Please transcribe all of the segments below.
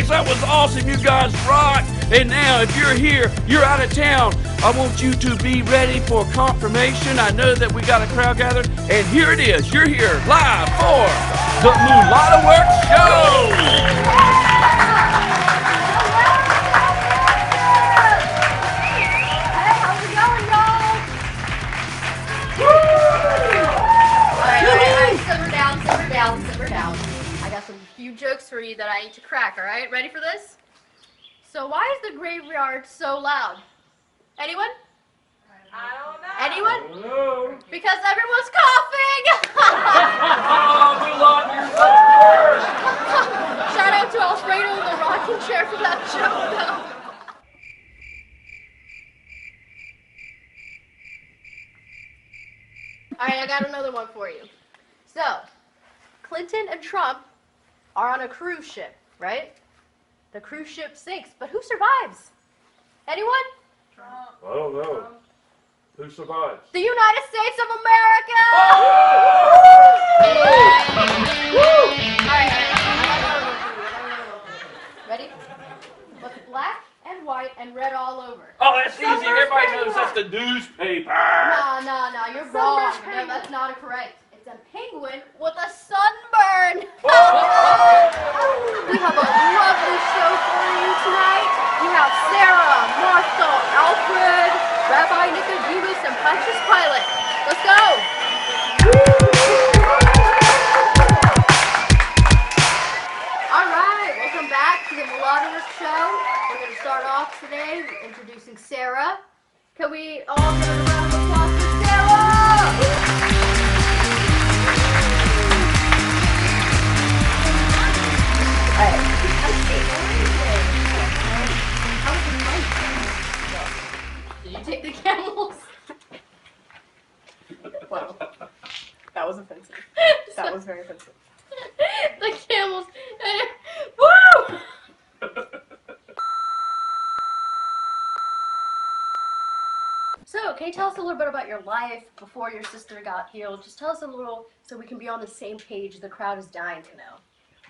Grace, that was awesome. You guys rock. And now, if you're here, you're out of town, I want you to be ready for confirmation. I know that we got a crowd gathered, and here it is. You're here live for the Mulatawork Show. Simmer down. I got some few jokes for you that I need to crack, all right? Ready for this? So why is the graveyard so loud? Anyone? I don't know. Anyone? I don't know. Because everyone's coughing! Shout out to Alfredo in the rocking chair for that joke, though. All right, I got another one for you. So, Clinton and Trump are on a cruise ship, right? The cruise ship sinks, but who survives? Anyone? Trump. I don't know. Who survives? The United States of America! Alright. Ready? What's black and white and red all over? Oh, that's easy. Everybody knows that's the newspaper. No, you're wrong. No, that's not correct. It's a penguin with a sunburn. We have a lovely show for you tonight. We have Sarah, Martha, Alfred, Rabbi Nicodemus, and Pontius Pilate. Let's go. All right, welcome back to the Mulatawork Show. We're going to start off today introducing Sarah. Can we all give a round of applause for Sarah? Did you take the camels? Wow. That was offensive. That was very offensive. The camels. Woo! So, can you tell us a little bit about your life before your sister got healed? Just tell us a little so we can be on the same page. The crowd is dying to know.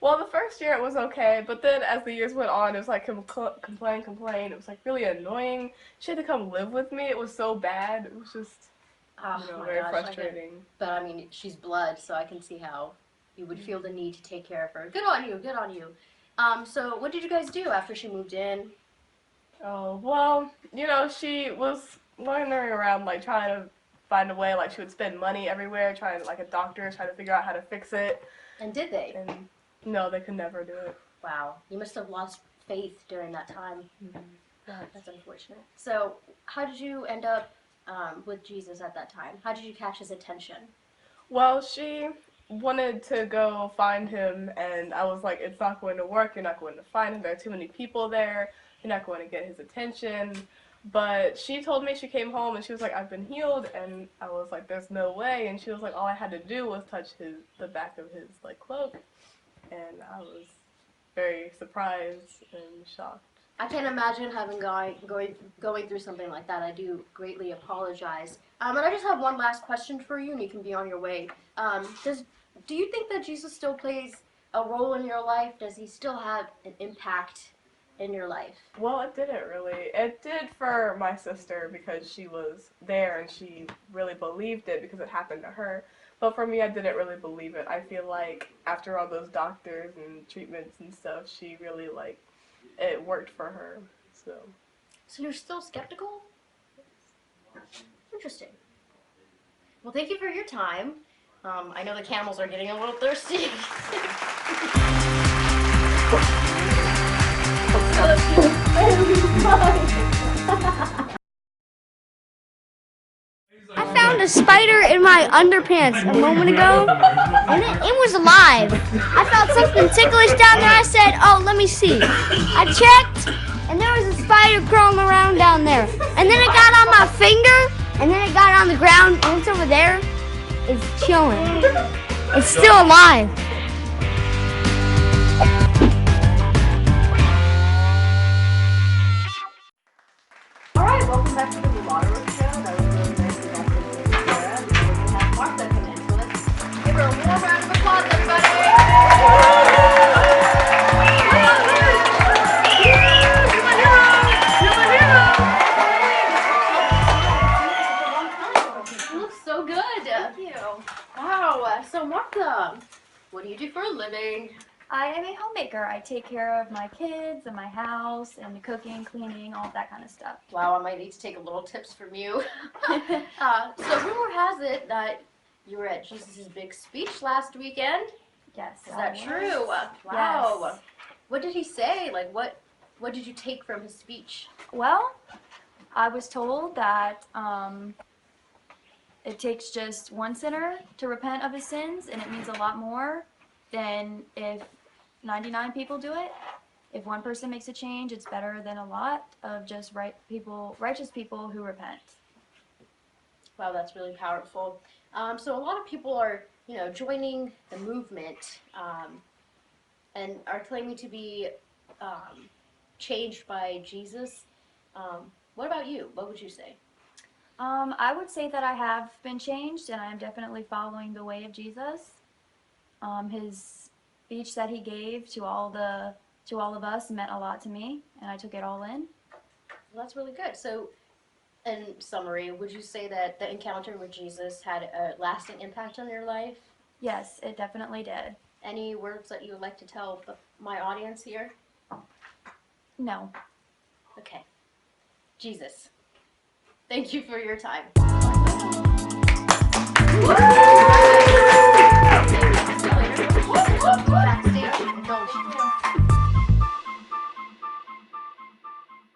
Well, the first year it was okay, but then as the years went on, it was like complain. It was like really annoying. She had to come live with me. It was so bad. It was just, very frustrating. But I mean, she's blood, so I can see how you would feel the need to take care of her. Good on you. So what did you guys do after she moved in? Oh, well, she was wandering around, like, trying to find a way. Like, she would spend money everywhere, like a doctor, trying to figure out how to fix it. And did they? And no, they could never do it. Wow. You must have lost faith during that time. Mm-hmm. That's unfortunate. So how did you end up with Jesus at that time? How did you catch his attention? Well, she wanted to go find him, and I was like, it's not going to work. You're not going to find him. There are too many people there. You're not going to get his attention. But she told me, she came home, and she was like, I've been healed. And I was like, there's no way. And she was like, all I had to do was touch the back of his, like, cloak. And I was very surprised and shocked. I can't imagine having going through something like that. I do greatly apologize. And I just have one last question for you, and you can be on your way. Do you think that Jesus still plays a role in your life? Does he still have an impact in your life? Well, it didn't really. It did for my sister because she was there and she really believed it because it happened to her. But for me, I didn't really believe it. I feel like after all those doctors and treatments and stuff, she really, it worked for her, so. So you're still skeptical? Interesting. Well, thank you for your time. I know the camels are getting a little thirsty. I found a spider in my underpants a moment ago, and it was alive. I felt something ticklish down there. I said, oh, let me see. I checked, and there was a spider crawling around down there. And then it got on my finger, and then it got on the ground, and it's over there. It's chilling. It's still alive. All right, welcome back to the Mulatawork Show. That was really nice to have Sarah. And we're going to have Martha come in. So let's give her a warm round of applause, everybody. what do you do for a living? I am a homemaker. I take care of my kids and my house and the cooking, cleaning, all that kind of stuff. Wow, I might need to take a little tips from you. So rumor has it that you were at Jesus' big speech last weekend. Yes. Is that I true? was. Wow. Yes. What did he say? Like, what did you take from his speech? Well, I was told that it takes just one sinner to repent of his sins, and it means a lot more than if 99 people do it. If one person makes a change, it's better than a lot of just righteous people who repent. Wow, that's really powerful. So a lot of people are, joining the movement and are claiming to be changed by Jesus. What about you? What would you say? I would say that I have been changed, and I am definitely following the way of Jesus. His speech that he gave to all of us meant a lot to me, and I took it all in. Well, that's really good. So, in summary, would you say that the encounter with Jesus had a lasting impact on your life? Yes, it definitely did. Any words that you would like to tell my audience here? No. Okay. Jesus, thank you for your time.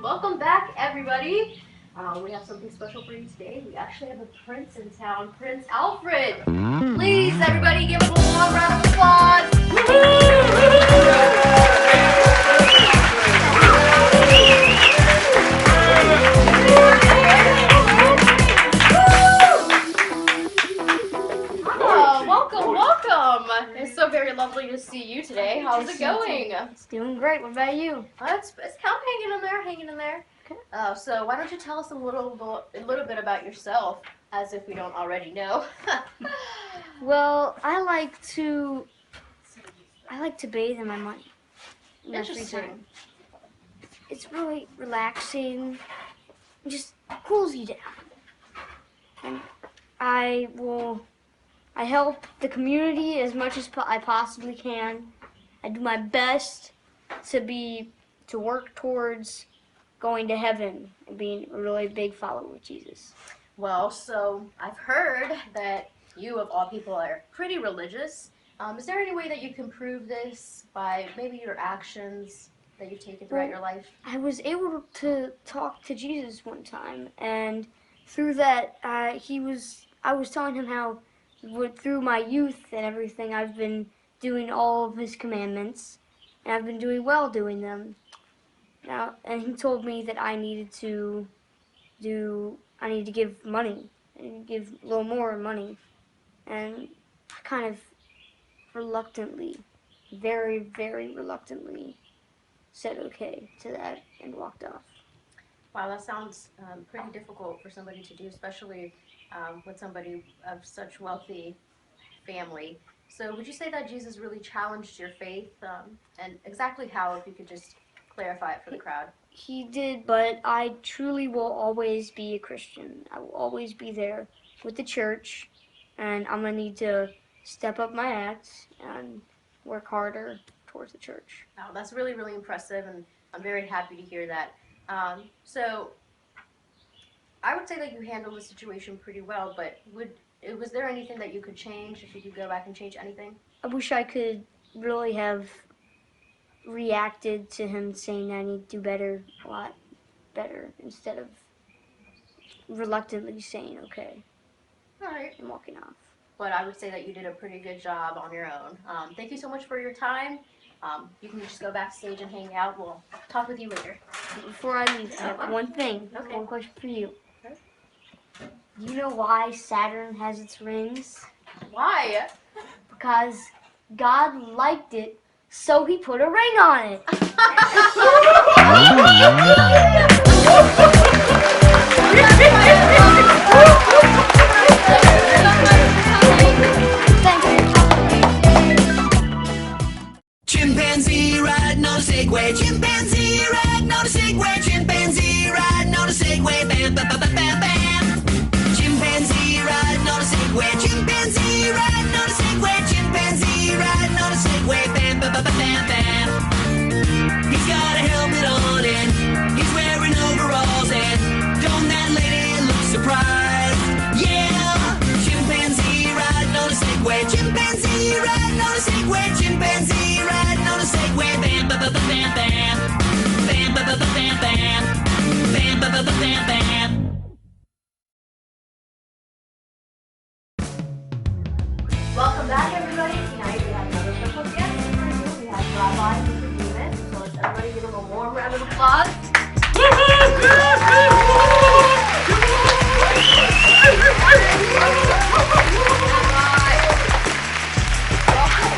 Welcome back, everybody. We have something special for you today. We actually have a prince in town, Prince Alfred. Please, everybody, give him a long round of applause. Welcome. It's so very lovely to see you today. How's it going? It's doing great. What about you? It's kind of hanging in there. Okay. So why don't you tell us a little bit about yourself, as if we don't already know. Well, I like to bathe in my money. In my free Interesting. time. It's really relaxing. It just cools you down. And I help the community as much as I possibly can. I do my best to work towards going to heaven and being a really big follower of Jesus. Well, so I've heard that you, of all people, are pretty religious. Is there any way that you can prove this by maybe your actions that you've taken throughout your life? I was able to talk to Jesus one time, and through that, I was telling him how through my youth and everything, I've been doing all of his commandments, and I've been doing well doing them. Now, and he told me that I needed to give money, and give a little more money, and I kind of reluctantly, very, very reluctantly, said okay to that and walked off. Wow, that sounds pretty difficult for somebody to do, especially with somebody of such wealthy family. So would you say that Jesus really challenged your faith? And exactly how, if you could just clarify it for the crowd? He did, but I truly will always be a Christian. I will always be there with the church, and I'm going to need to step up my act and work harder towards the church. Wow, that's really, really impressive, and I'm very happy to hear that. So I would say that you handled the situation pretty well, but was there anything that you could change, if you could go back and change anything? I wish I could really have reacted to him saying I need to do better, a lot better, instead of reluctantly saying okay All right. and walking off. But I would say that you did a pretty good job on your own. Thank you so much for your time. You can just go backstage and hang out. We'll talk with you later. Before I leave, I have one thing, Okay. one question for you. Okay. Do you know why Saturn has its rings? Why? Because God liked it, so he put a ring on it. Chimpanzee riding on a Segway, chimpanzee riding on a Segway, chimpanzee riding on a Segway, bam, bam, bam, bam, bam. Chimpanzee riding on a Segway, chimpanzee riding on a Segway, chimpanzee riding on applause.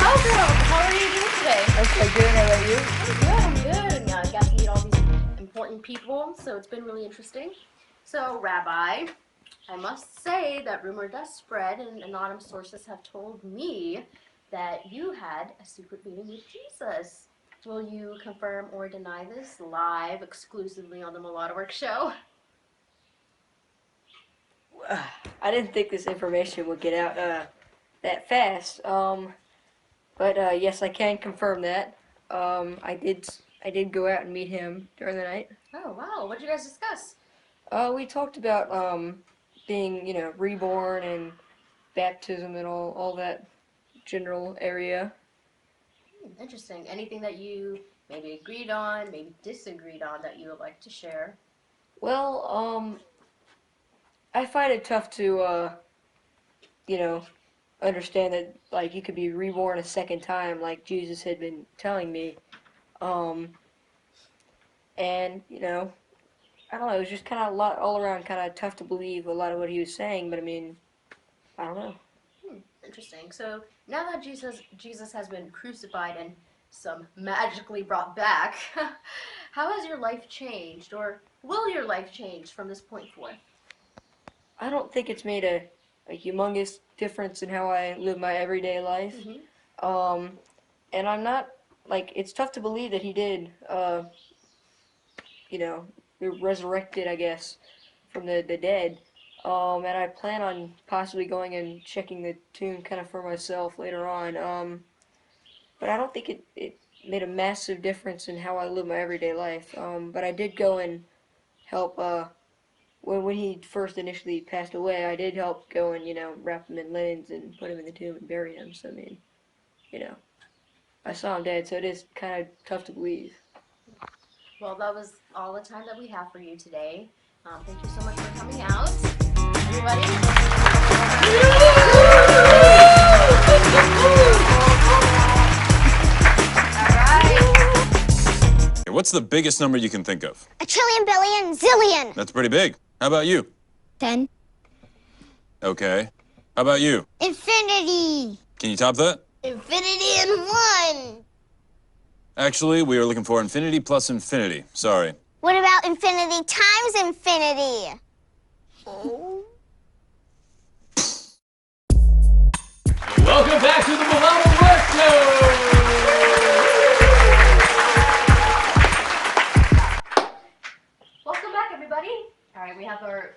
Welcome. How are you doing today? Okay, good. How about you? I'm good. I got to meet all these important people, so it's been really interesting. So, Rabbi, I must say that rumor does spread, and anonymous sources have told me that you had a secret meeting with Jesus. Will you confirm or deny this live, exclusively on the Mulatawork Show? I didn't think this information would get out that fast. But yes, I can confirm that. I did go out and meet him during the night. Oh, wow. What did you guys discuss? We talked about being, reborn and baptism and all that general area. Interesting. Anything that you maybe agreed on, maybe disagreed on that you would like to share? Well, I find it tough to understand that like you could be reborn a second time, like Jesus had been telling me. And I don't know, it was just kind of a lot all around, kind of tough to believe a lot of what he was saying. But I mean, I don't know. Interesting. So now that Jesus has been crucified and some magically brought back, how has your life changed, or will your life change from this point forth? I don't think it's made a humongous difference in how I live my everyday life. And I'm not, it's tough to believe that he did, resurrected, I guess, from the dead. And I plan on possibly going and checking the tomb kind of for myself later on. But I don't think it made a massive difference in how I live my everyday life. But I did go and help, when he first initially passed away, I did help go and, wrap him in linens and put him in the tomb and bury him. So, I mean, I saw him dead, so it is kind of tough to believe. Well, that was all the time that we have for you today. Thank you so much for coming out. Everybody? What's the biggest number you can think of? A trillion, billion, zillion. That's pretty big. How about you? 10. Okay. How about you? Infinity. Can you top that? Infinity and 1. Actually, we are looking for infinity plus infinity. Sorry. What about infinity times infinity? Oh. Welcome back to the Mulatawork Show! Welcome back, everybody. All right, we have our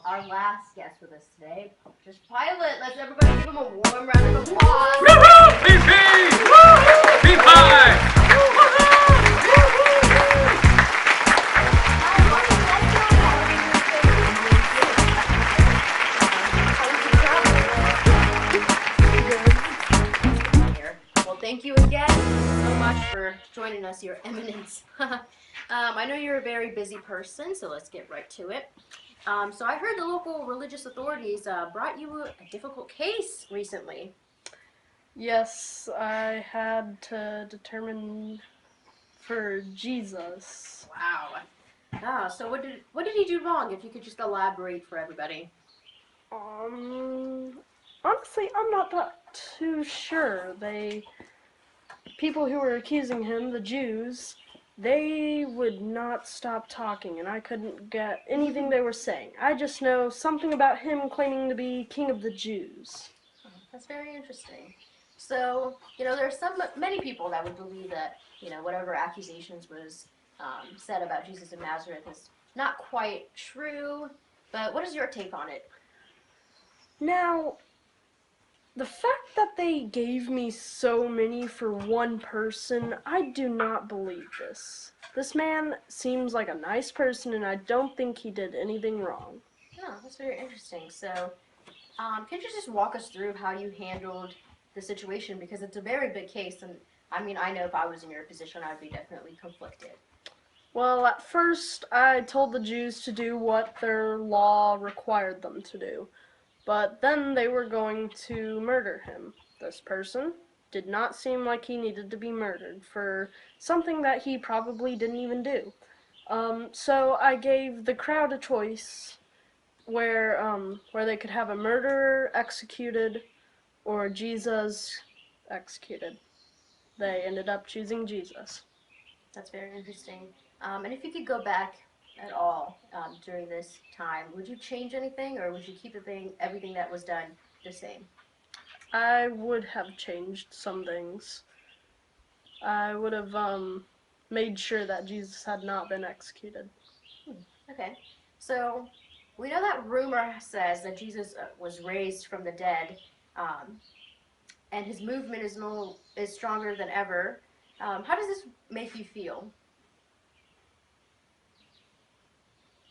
our last guest with us today, Just Pilot. Let's everybody give him a warm round of applause. Woohoo! PP! Woohoo! P5! Well, thank you again so much for joining us, Your Eminence. I know you're a very busy person, so let's get right to it. So I heard the local religious authorities brought you a difficult case recently. Yes, I had to determine for Jesus. Wow. So what did he do wrong? If you could just elaborate for everybody. Honestly, I'm not that too sure. People who were accusing him, the Jews, they would not stop talking, and I couldn't get anything they were saying. I just know something about him claiming to be king of the Jews. That's very interesting. So, there's many people that would believe that, whatever accusations was said about Jesus of Nazareth is not quite true, but what is your take on it? Now, the fact that they gave me so many for one person, I do not believe this. This man seems like a nice person, and I don't think he did anything wrong. Yeah, that's very interesting. So, can you just walk us through how you handled the situation? Because it's a very big case, and I mean, I know if I was in your position, I'd be definitely conflicted. Well, at first, I told the Jews to do what their law required them to do. But then they were going to murder him, this person. did not seem like he needed to be murdered for something that he probably didn't even do. So I gave the crowd a choice where they could have a murderer executed or Jesus executed. They ended up choosing Jesus. That's very interesting. And if you could go back at all during this time, would you change anything, or would you keep everything that was done the same? I would have changed some things. I would have made sure that Jesus had not been executed. Okay. So we know that rumor says that Jesus was raised from the dead, and his movement is stronger than ever. How does this make you feel?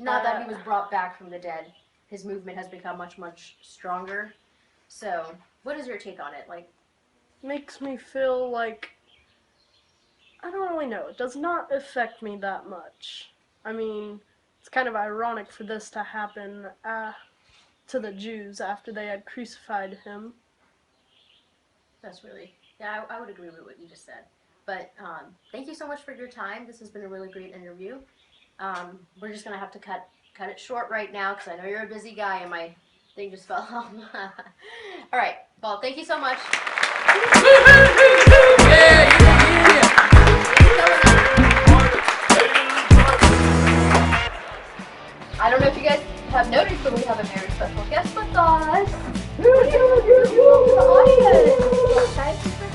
Now that he was brought back from the dead, his movement has become much, much stronger. So, what is your take on it? Like, Makes me feel like, I don't really know, it does not affect me that much. I mean, it's kind of ironic for this to happen to the Jews after they had crucified him. that's really, yeah, I would agree with what you just said. But thank you so much for your time. This has been a really great interview. We're just going to have to cut it short right now because I know you're a busy guy and my thing just fell off. All right. Well, thank you so much. I don't know if you guys have noticed, but we have a very special guest with us. The audience.